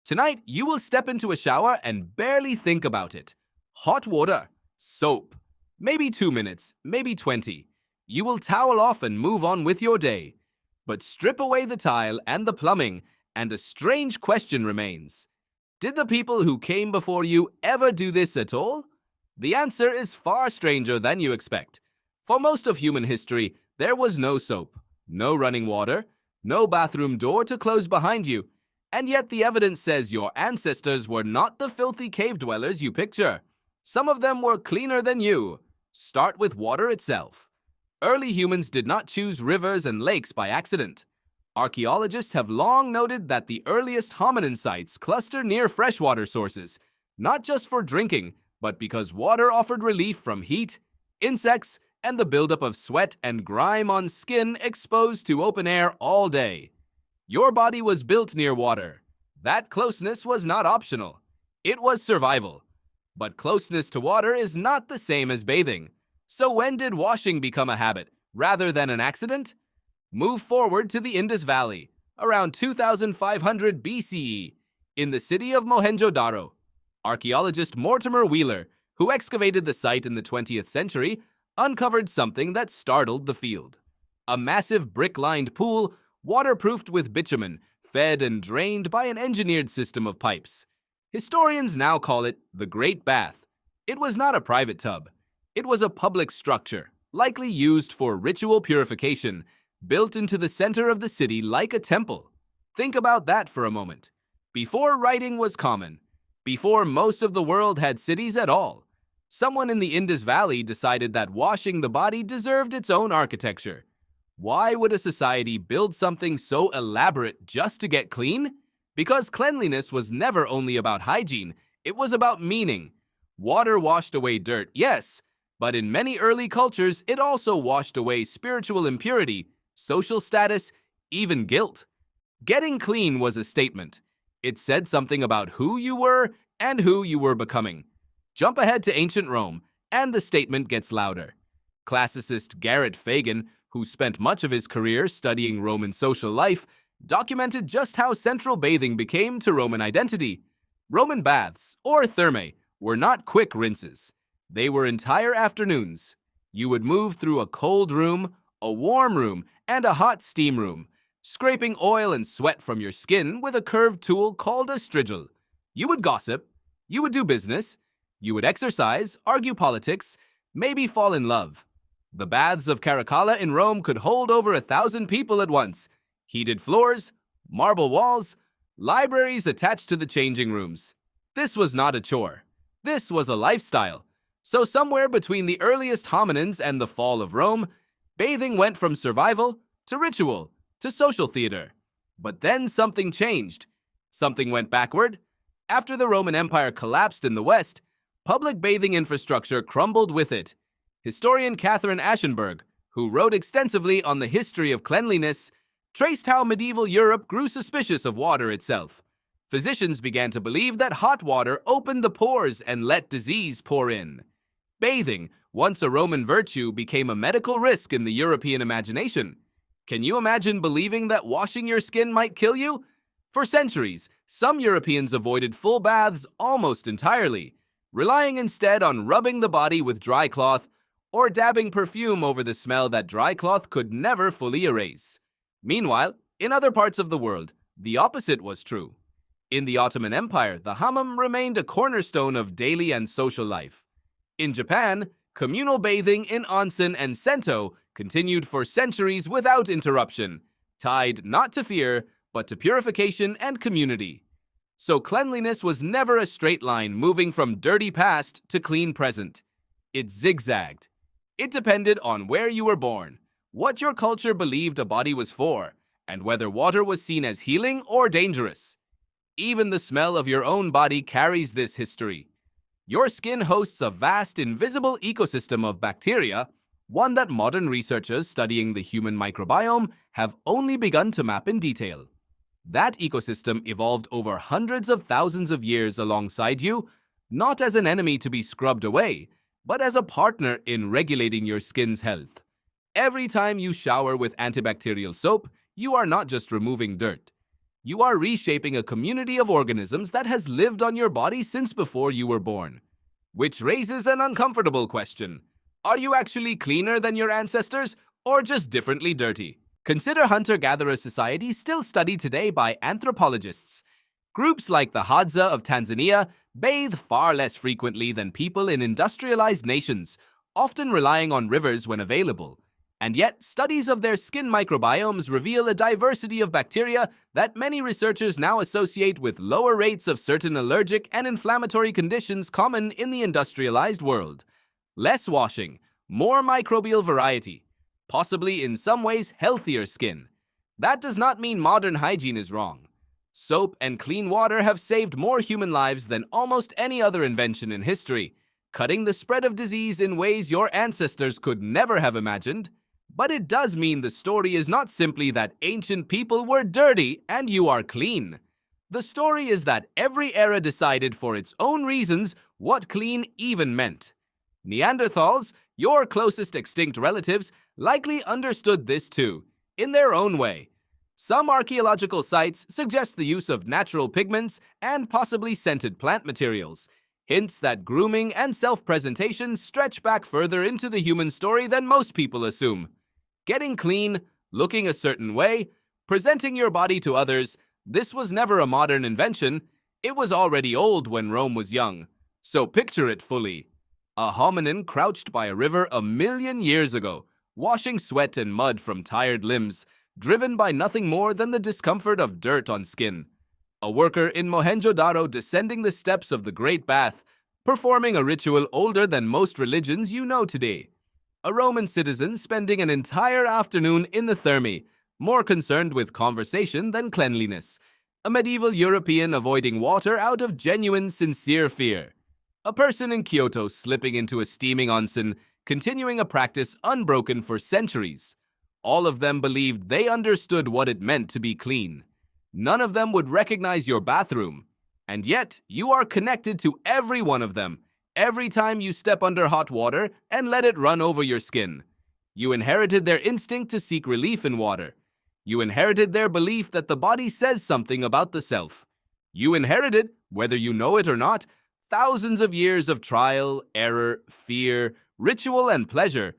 Tonight, you will step into a shower and barely think about it. Hot water, soap, maybe 2 minutes, maybe 20. You will towel off and move on with your day. But strip away the tile and the plumbing, and a strange question remains. Did the people who came before you ever do this at all? The answer is far stranger than you expect. For most of human history, there was no soap, no running water, no bathroom door to close behind you, and yet the evidence says your ancestors were not the filthy cave dwellers you picture. Some of them were cleaner than you. Start with water itself. Early humans did not choose rivers and lakes by accident. Archaeologists have long noted that the earliest hominin sites cluster near freshwater sources, not just for drinking, but because water offered relief from heat, insects, and the buildup of sweat and grime on skin exposed to open air all day. Your body was built near water. That closeness was not optional. It was survival. But closeness to water is not the same as bathing. So when did washing become a habit, rather than an accident? Move forward to the Indus Valley, around 2500 BCE, in the city of Mohenjo-daro. Archaeologist Mortimer Wheeler, who excavated the site in the 20th century, uncovered something that startled the field. A massive brick-lined pool, waterproofed with bitumen, fed and drained by an engineered system of pipes. Historians now call it the Great Bath. It was not a private tub. It was a public structure, likely used for ritual purification, built into the center of the city like a temple. Think about that for a moment. Before writing was common, before most of the world had cities at all, someone in the Indus Valley decided that washing the body deserved its own architecture. Why would a society build something so elaborate just to get clean? Because cleanliness was never only about hygiene, it was about meaning. Water washed away dirt, yes, but in many early cultures, it also washed away spiritual impurity, social status, even guilt. Getting clean was a statement. It said something about who you were and who you were becoming. Jump ahead to ancient Rome, and the statement gets louder. Classicist Garrett Fagan, who spent much of his career studying Roman social life, documented just how central bathing became to Roman identity. Roman baths, or thermae, were not quick rinses. They were entire afternoons. You would move through a cold room, a warm room, and a hot steam room, scraping oil and sweat from your skin with a curved tool called a strigil. You would gossip, you would do business, you would exercise, argue politics, maybe fall in love. The baths of Caracalla in Rome could hold over 1,000 people at once. Heated floors, marble walls, libraries attached to the changing rooms. This was not a chore. This was a lifestyle. So somewhere between the earliest hominins and the fall of Rome, bathing went from survival to ritual to social theater. But then something changed. Something went backward. After the Roman Empire collapsed in the West, public bathing infrastructure crumbled with it. Historian Catherine Aschenberg, who wrote extensively on the history of cleanliness, traced how medieval Europe grew suspicious of water itself. Physicians began to believe that hot water opened the pores and let disease pour in. Bathing, once a Roman virtue, became a medical risk in the European imagination. Can you imagine believing that washing your skin might kill you? For centuries, some Europeans avoided full baths almost entirely, relying instead on rubbing the body with dry cloth or dabbing perfume over the smell that dry cloth could never fully erase. Meanwhile, in other parts of the world, the opposite was true. In the Ottoman Empire, the hammam remained a cornerstone of daily and social life. In Japan, communal bathing in onsen and sento continued for centuries without interruption, tied not to fear, but to purification and community. So cleanliness was never a straight line moving from dirty past to clean present. It zigzagged. It depended on where you were born, what your culture believed a body was for, and whether water was seen as healing or dangerous. Even the smell of your own body carries this history. Your skin hosts a vast, invisible ecosystem of bacteria, one that modern researchers studying the human microbiome have only begun to map in detail. That ecosystem evolved over hundreds of thousands of years alongside you, not as an enemy to be scrubbed away, but as a partner in regulating your skin's health. Every time you shower with antibacterial soap, you are not just removing dirt. You are reshaping a community of organisms that has lived on your body since before you were born. Which raises an uncomfortable question. Are you actually cleaner than your ancestors, or just differently dirty? Consider hunter-gatherer societies still studied today by anthropologists. Groups like the Hadza of Tanzania bathe far less frequently than people in industrialized nations, often relying on rivers when available. And yet, studies of their skin microbiomes reveal a diversity of bacteria that many researchers now associate with lower rates of certain allergic and inflammatory conditions common in the industrialized world. Less washing, more microbial variety, possibly in some ways healthier skin. That does not mean modern hygiene is wrong. Soap and clean water have saved more human lives than almost any other invention in history, cutting the spread of disease in ways your ancestors could never have imagined. But it does mean the story is not simply that ancient people were dirty and you are clean. The story is that every era decided for its own reasons what clean even meant. Neanderthals, your closest extinct relatives, likely understood this too, in their own way. Some archaeological sites suggest the use of natural pigments and possibly scented plant materials, hints that grooming and self-presentation stretch back further into the human story than most people assume. Getting clean, looking a certain way, presenting your body to others, this was never a modern invention. It was already old when Rome was young. So picture it fully. A hominin crouched by a river 1,000,000 years ago, washing sweat and mud from tired limbs, driven by nothing more than the discomfort of dirt on skin. A worker in Mohenjo-daro descending the steps of the Great Bath, performing a ritual older than most religions you know today. A Roman citizen spending an entire afternoon in the thermae, more concerned with conversation than cleanliness. A medieval European avoiding water out of genuine, sincere fear. A person in Kyoto slipping into a steaming onsen, continuing a practice unbroken for centuries. All of them believed they understood what it meant to be clean. None of them would recognize your bathroom. And yet, you are connected to every one of them, every time you step under hot water and let it run over your skin. You inherited their instinct to seek relief in water. You inherited their belief that the body says something about the self. You inherited, whether you know it or not, thousands of years of trial, error, fear, ritual, and pleasure,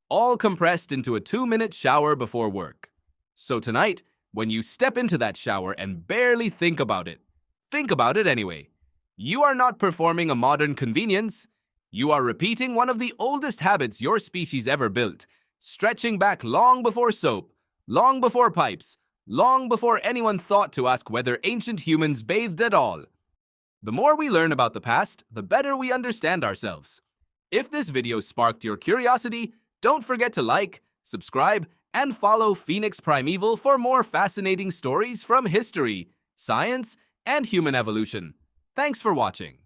all compressed into a 2-minute shower before work. So tonight, when you step into that shower and barely think about it anyway. You are not performing a modern convenience. You are repeating one of the oldest habits your species ever built, stretching back long before soap, long before pipes, long before anyone thought to ask whether ancient humans bathed at all. The more we learn about the past, the better we understand ourselves. If this video sparked your curiosity, don't forget to like, subscribe, and follow Phoenix Primeval for more fascinating stories from history, science, and human evolution. Thanks for watching.